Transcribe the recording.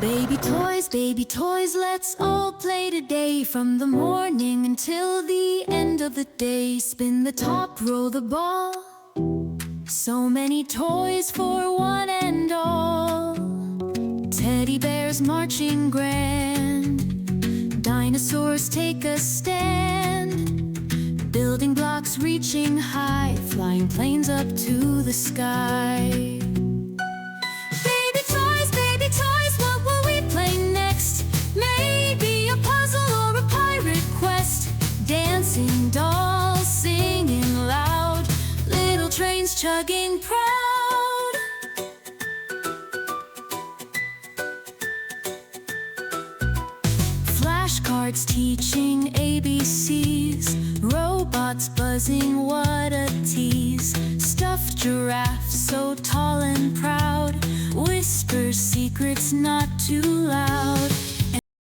Baby toys, let's all play today. From the morning until the end of the day. Spin the top, roll the ball. So many toys for one and all. Teddy bears marching grand. Dinosaurs take a stand. Building blocks reaching high. Flying planes up to the sky. Baby toys, what will we play next? Maybe a puzzle or a pirate quest. Dancing dolls singing loud. Little trains chugging proud. Flashcards teaching ABCs. Robots buzzing, what a tease. Stuffed giraffes so tall and proud. Whisper secrets not too loud.